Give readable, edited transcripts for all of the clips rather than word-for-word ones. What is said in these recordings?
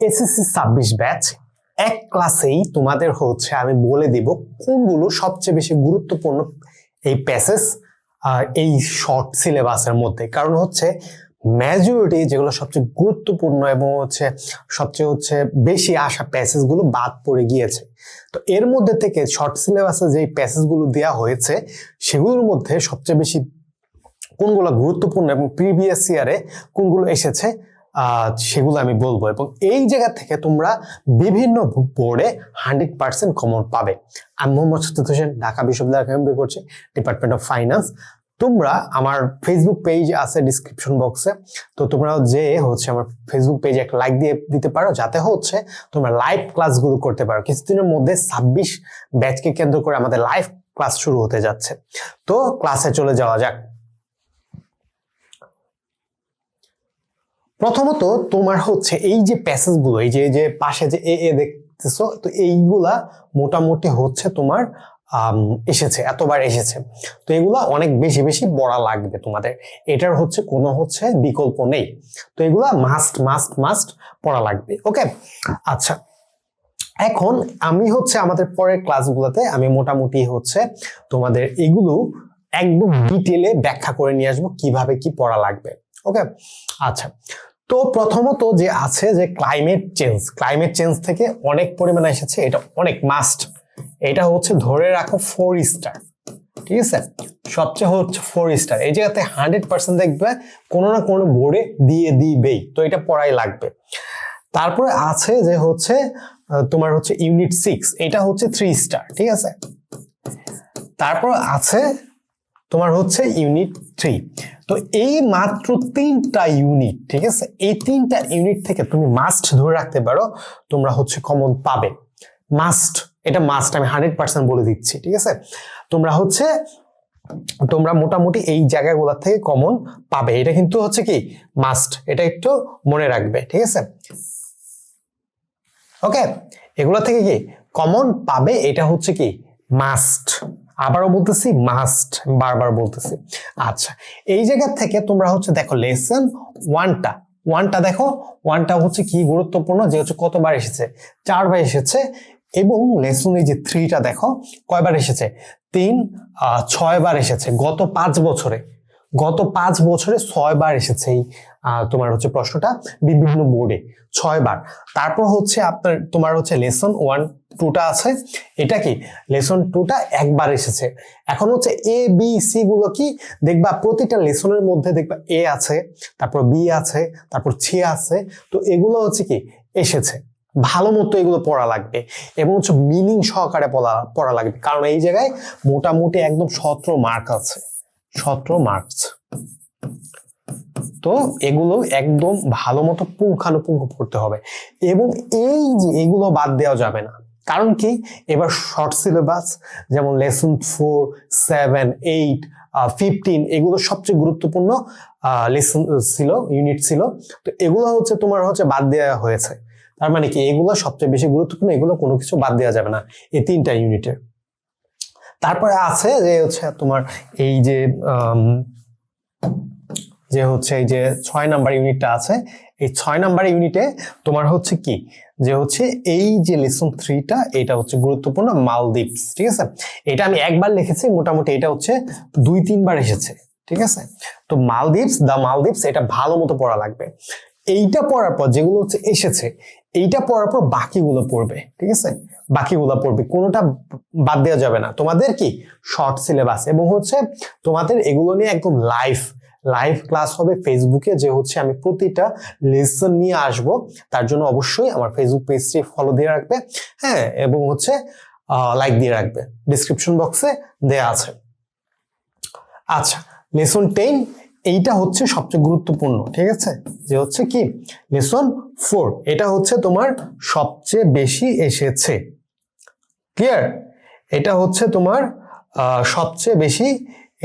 SSC 26 batch এক ক্লাসেই তোমাদের হচ্ছে আমি বলে দিব কোনগুলো সবচেয়ে বেশি গুরুত্বপূর্ণ এই প্যাসেজ এই শর্ট সিলেবাসের মধ্যে। কারণ হচ্ছে মেজরিটি যেগুলো সবচেয়ে গুরুত্বপূর্ণ এবং সবচেয়ে বেশি আসা প্যাসেজগুলো বাদ পড়ে গিয়েছে। তো এর মধ্যে থেকে শর্ট সিলেবাসে যে প্যাসেজগুলো দেওয়া হয়েছে সেগুলোর মধ্যে সবচেয়ে বেশি কোনগুলো গুরুত্বপূর্ণ এবং প্রিভিয়াস ইয়ারে কোনগুলো এসেছে সেগুলো আমি বলবো। এবং এই জায়গা থেকে তোমরা বিভিন্ন বোর্ডে 100% কমন পাবে। আমি মোহাম্মদ সত্যজিৎ হোসেন, ঢাকা বিশ্ববিদ্যালয় থেকে করছি, ডিপার্টমেন্ট অফ ফাইন্যান্স। তোমরা আমার ফেসবুক পেজ আছে ডিসক্রিপশন বক্সে, তো তোমরা যে হচ্ছে আমার ফেসবুক পেজে একটা লাইক দিয়ে দিতে পারো, যাতে হচ্ছে তোমরা লাইভ ক্লাসগুলো করতে পারো। কিছুদিনের মধ্যে 26 ব্যাচকে কেন্দ্র করে আমাদের লাইভ ক্লাস শুরু হতে যাচ্ছে। তো ক্লাসে চলে যাওয়া যাক। প্রথমত তোমার হচ্ছে এই যে প্যাসেজগুলো, এই যে পাশে যে এ দেখতেছো, তো এইগুলা মোটামুটি হচ্ছে তোমার এতবার এসেছে। তো এগুলা অনেক বেশি বেশি পড়া লাগবে তোমাদের, এটার হচ্ছে কোনো বিকল্প নেই। তো এগুলা মাস্ট পড়া লাগবে। ওকে, আচ্ছা, এখন আমি আমাদের পরের ক্লাসগুলোতে আমি মোটামুটি তোমাদের এগুলো একদম ডিটেলে ব্যাখ্যা করে নিয়ে আসবো কিভাবে কি পড়া লাগবে। ওকে, আচ্ছা, তো প্রথমত যে আছে যে ক্লাইমেট চেঞ্জ থেকে অনেক পরিমাণে এসেছে, এটা অনেক মাস্ট। এটা ধরে রাখো 4 স্টার, ঠিক আছে, সবচেয়ে 4 স্টার। এই জায়গাতে 100% দেখবে কোনো না কোনো বোর্ডে দিয়ে দিবেই, তো এটা পড়াই লাগবে। তারপরে আছে যে তোমার ইউনিট 6, এটা 3 স্টার, ঠিক আছে। তারপর আছে তোমার ইউনিট 3। তো এই মাত্র 3টা ইউনিট, ঠিক আছে, এই 3টা ইউনিট থেকে তুমি মাস্ট ধরে রাখতে পারো তোমরা কমন পাবে। এটা মাস্ট, আমি 100% বলে দিচ্ছি, ঠিক আছে। তোমরা মোটামুটি এই জায়গাগুলো থেকে কমন পাবে, এটা কিন্তু কি মাস্ট, এটা একটু মনে রাখবে, ঠিক আছে। ওকে, এগুলো থেকে কি কমন পাবে, এটা কি মাস্ট। আবারও বলতেছি মাস্ট, বারবার বলতেছি। আচ্ছা, এই জায়গা থেকে তোমরা দেখো লেসন 1টা দেখো, 1টা কি গুরুত্বপূর্ণ, যে কতবার এসেছে, 4 বার এসেছে। এবং লেসন এই যে 3টা দেখো কয়বার এসেছে, 6 বার এসেছে গত 5 বছরে। গত 5 বছরে 6 বার এসেছে এই তোমার প্রশ্নটা বিভিন্ন বোর্ডে, 6 বার। তারপর তোমার লেসন 1-2টা আছে, এটা কি লেসন 2টা একবার এসেছে। এখন এ বি সি গুলো কি দেখবা, প্রতিটা লেসনের মধ্যে দেখবা এ আছে, তারপর বি আছে, তারপর সি আছে। তো এগুলো কি এসেছে, ভালো মতো এগুলো পড়া লাগবে এবং মিনিং সহকারে পড়া লাগবে, কারণ এই জায়গায় মোটামুটি একদম 17 মার্ক আছে, 17 মার্কস। তো এগুলো একদম ভালো মতো পুঙ্খানুপুঙ্খ পড়তে হবে। এবং এই যে এগুলো বাদ দেওয়া যাবে না, কারণ কি এবার শর্ট সিলেবাস, যেমন লেসন 4, 7, 8, 15 এগুলো সবচেয়ে গুরুত্বপূর্ণ লেসন ছিল, ইউনিট ছিল। তো এগুলো তোমার বাদ দেওয়া হয়েছে। তার মানে কি এগুলো সবচেয়ে বেশি গুরুত্বপূর্ণ, এগুলো কোনো কিছু বাদ দেওয়া যাবে না এই 3টা ইউনিটের। তারপরে আছে যে তোমার এই যে এই যে 6 নাম্বার ইউনিটটা আছে, এই 6 নাম্বার ইউনিটে তোমার কি যে এই যে লেসন 3টা, এটা গুরুত্বপূর্ণ, মালদ্বীপস, ঠিক আছে। এটা আমি একবার লিখেছি, মোটামুটি এটা 2-3 বার এসেছে, ঠিক আছে। তো মালদ্বীপস এটা ভালো মতো পড়া লাগবে। এইটা পড়ার পর যেগুলো এসেছে, এইটা পড়ার পর বাকিগুলো পড়বে, ঠিক আছে, বাকিগুলো পড়বে, কোনোটা বাদ দেওয়া যাবে না। তোমাদের কি শর্ট সিলেবাস এবং তোমাদের এগুলো নিয়ে একদম লাইভ ক্লাস হবে ফেসবুকে, যে আমি প্রতিটা লেসন নিয়ে আসব। তার জন্য অবশ্যই আমার ফেসবুক পেজটি ফলো দিয়ে রাখবে, হ্যাঁ, এবং লাইক দিয়ে রাখবে, ডিসক্রিপশন বক্সে দেয়া আছে। আচ্ছা, লেসন 10 এইটা সবচেয়ে গুরুত্বপূর্ণ, ঠিক আছে, যে কি লেসন 4, এটা তোমার সবচেয়ে বেশি এসেছে, ক্লিয়ার। এটা তোমার সবচেয়ে বেশি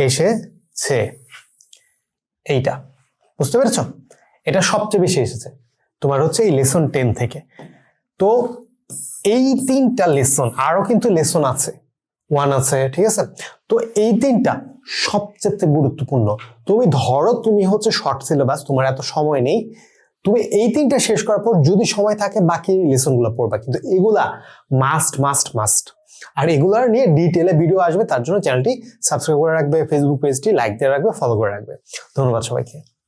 এসেছে, এইটা বুঝতে পেরেছ, এটা সবচেয়ে বেশি এসেছে তোমার এই লেসন 10 থেকে। তো এই 3টা লেসন, আরো কিন্তু লেসন আছে, 1 আছে, ঠিক আছে। তো এই 3টা সবচেয়ে গুরুত্বপূর্ণ। তুমি ধরো তুমি শর্ট সিলেবাস, তোমার এত সময় নেই, তুমি এই তিনটা শেষ করার পর যদি সময় থাকে বাকি লেসনগুলো পড়বা, কিন্তু এগুলা মাস্ট মাস্ট মাস্ট। আর এগুলার নিয়ে ডিটেলে ভিডিও আসবে, তার জন্য চ্যানেলটি সাবস্ক্রাইব করে রাখবে, ফেসবুক পেজটি লাইক দিয়ে রাখবে, ফলো করে রাখবে। ধন্যবাদ সবাইকে।